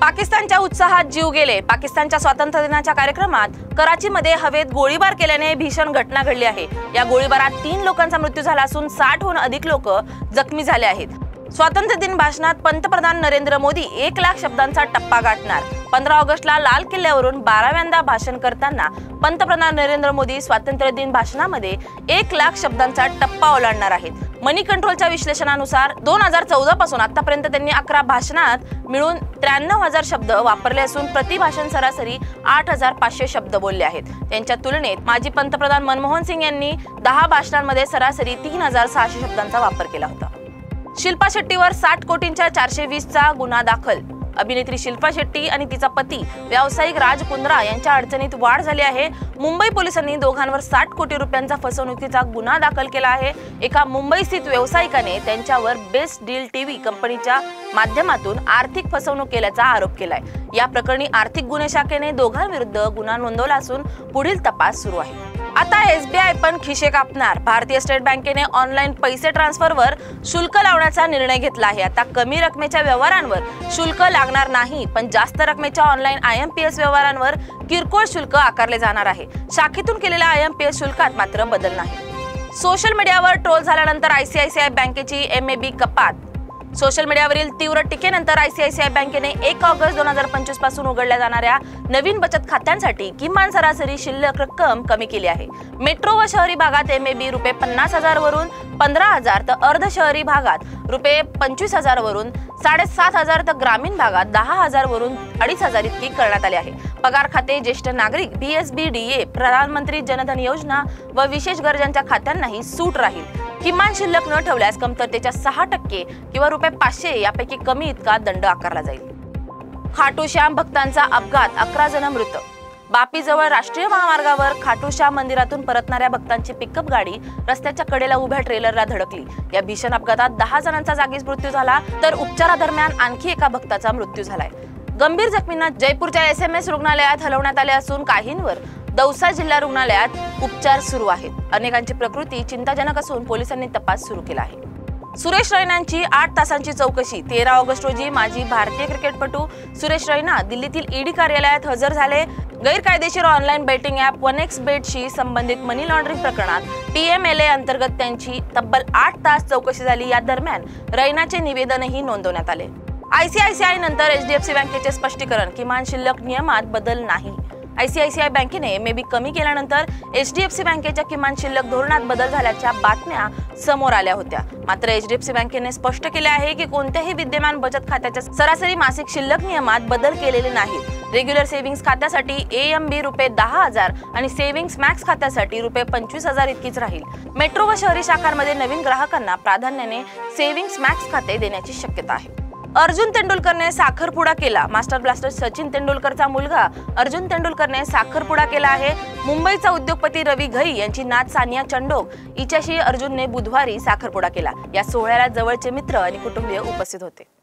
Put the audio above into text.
पाकिस्तानच्या उत्साहात जीव गेले। पाकिस्तानच्या स्वातंत्र्य दिनाच्या कार्यक्रमात कराचीमध्ये हवेत गोळीबार केल्याने भीषण घटना घडली आहे। या गोळीबारात 3 लोकांचा मृत्यू झाला असून 60हून अधिक लोक जखमी झाले आहेत। स्वातंत्र्य दिन भाषणात पंतप्रधान नरेंद्र मोदी 1 लाख शब्दांचा टप्पा गाठणार। 15 ऑगस्टला लाल किल्ल्यावरून 12व्यांदा भाषण करताना पंतप्रधान नरेंद्र मोदी स्वातंत्र्य दिन भाषणामध्ये 1 लाख शब्दांचा टप्पा ओलांडणार आहेत। मनी कंट्रोलच्या विश्लेषणानुसार 2014 पासून आतापर्यंत त्यांनी 11 भाषणात मिळून 93,000 शब्द वापरले असून प्रति भाषण सरासरी 8,500 शब्द बोलले आहेत। त्यांच्या तुलनेत माजी पंतप्रधान मनमोहन सिंग यांनी 10 भाषणांमध्ये सरासरी 3,600 शब्दांचा वापर केला होता। शिल्पा शेट्टीवर 60 कोटींच्या 420चा गुन्हा दाखल। अभिनेत्री शिल्पा शेट्टी आणि तिचा पती व्यावसायिक राज कुंद्रा यांच्या अडचणीत वाढ झाली आहे। मुंबई पोलिसांनी दोघांवर 60 कोटी रुपयांचा फसवणुकीचा गुन्हा दाखल केला आहे। एका मुंबई स्थित व्यावसायिकाने त्यांच्यावर बेस्ट डील टीव्ही कंपनीच्या माध्यमातून आर्थिक फसवणूक केल्याचा आरोप केलाय। या प्रकरणी आर्थिक गुन्हे शाखेने दोघांविरुद्ध गुन्हा नोंदवला असून पुढील तपास सुरू आहे। आता एसबीआय पण खिशे कापणार। भारतीय स्टेट बँकेने ऑनलाईन पैसे ट्रान्सफरवर शुल्क लावण्याचा निर्णय घेतला आहे। आता कमी रकमेच्या व्यवहारांवर शुल्क लागणार नाही, पण जास्त रकमेच्या ऑनलाईन IMPS व्यवहारांवर किरकोळ शुल्क आकारले जाणार आहे। शाखेतून केलेल्या IMPS शुल्कात मात्र बदल नाही। सोशल मीडियावर ट्रोल झाल्यानंतर ICICI बँकेची MAB कपात। सोशल मीडियावरील तीव्र टीकेनंतर ICICI बँकेने 1 ऑगस्ट 2025 पासून उघडल्या जाणाऱ्या नवीन बचत खात्यांसाठी किमान सरासरी शिल्लक रक्कम कमी केली आहे। मेट्रो व शहरी भागात MAB रुपये 50,000 वरून 15,000 तर अर्ध शहरी भागात रुपये 25,000 वरून 7,500 तर ग्रामीण भागात 10,000 वरून 2,500 इतकी करण्यात आली आहे। पगार खाते, ज्येष्ठ नागरिक, BSB DA, प्रधानमंत्री जनधन योजना व विशेष गरजांच्या खात्यांनाही सूट राहील। किमान शिल्लक न ठेवल्यास कमतरतेच्या 6% किंवा रुपये 500 यापैकी कमी इतका दंड आकारला जाईल। खाटू श्याम भक्तांचा अपघात, 11 जण मृत। बापीजवळ राष्ट्रीय महामार्गावर खाटू श्याम मंदिरातून परतणाऱ्या भक्तांची पिकअप गाडी रस्त्याच्या कडेला उभ्या ट्रेलरला धडकली। या भीषण अपघातात 10 जणांचा जागीच मृत्यू झाला तर उपचारादरम्यान आणखी एका भक्ताचा मृत्यू झालाय। गंभीर जखमींना जयपूरच्या SMS रुग्णालयात हलवण्यात आले असून काहींवर दौसा जिल्हा रुग्णालयात उपचार सुरू आहेत। अनेकांची प्रकृती चिंताजनक असून पोलिसांनी तपास सुरू केला आहे। सुरेश रैनांची 8 तासांची चौकशी। 13 ऑगस्ट रोजी माजी भारतीय क्रिकेटपटू सुरेश रैना दिल्लीतील ED कार्यालयात हजर झाले। गैरकायदेशीर ऑनलाईन बेटिंग ॲप 1xBet संबंधित मनी लॉन्ड्रिंग प्रकरणात PMLA अंतर्गत त्यांची तब्बल 8 तास चौकशी झाली। या दरम्यान रैनाचे निवेदनही नोंदवण्यात आले। ICICI नंतर HDFC बँकेचे स्पष्टीकरण, किमान शिल्लक नियमात बदल नाही। ICICI बँकेने MAB कमी केल्यानंतर HDFC बँकेच्या किमान शिल्लक धोरणात बदल झाल्याच्या बातम्या समोर आल्या होत्या। मात्र HDFC बँकेने स्पष्ट केले आहे की कोणत्याही विद्यमान बचत खात्याच्या सरासरी मासिक शिल्लक नियमात बदल केलेले नाहीत। रेग्युलर सेव्हिंग्स खात्यासाठी AMB रुपये 10,000 आणि सेव्हिंग्स मॅक्स खात्यासाठी रुपये 25,000 इतकीच राहील। मेट्रो व शहरी शाखांमध्ये नवीन ग्राहकांना प्राधान्याने सेव्हिंग्स मॅक्स खाते देण्याची शक्यता आहे। अर्जुन तेंडुलकरने साखरपुडा केला। मास्टर ब्लास्टर सचिन तेंडुलकरचा मुलगा अर्जुन तेंडुलकरने साखरपुडा केला आहे। मुंबईचा उद्योगपती रवी घई यांची नात सानिया चंडोक हिच्याशी अर्जुनने बुधवारी साखरपुडा केला। या सोहळ्याला जवळचे मित्र आणि कुटुंबीय उपस्थित होते।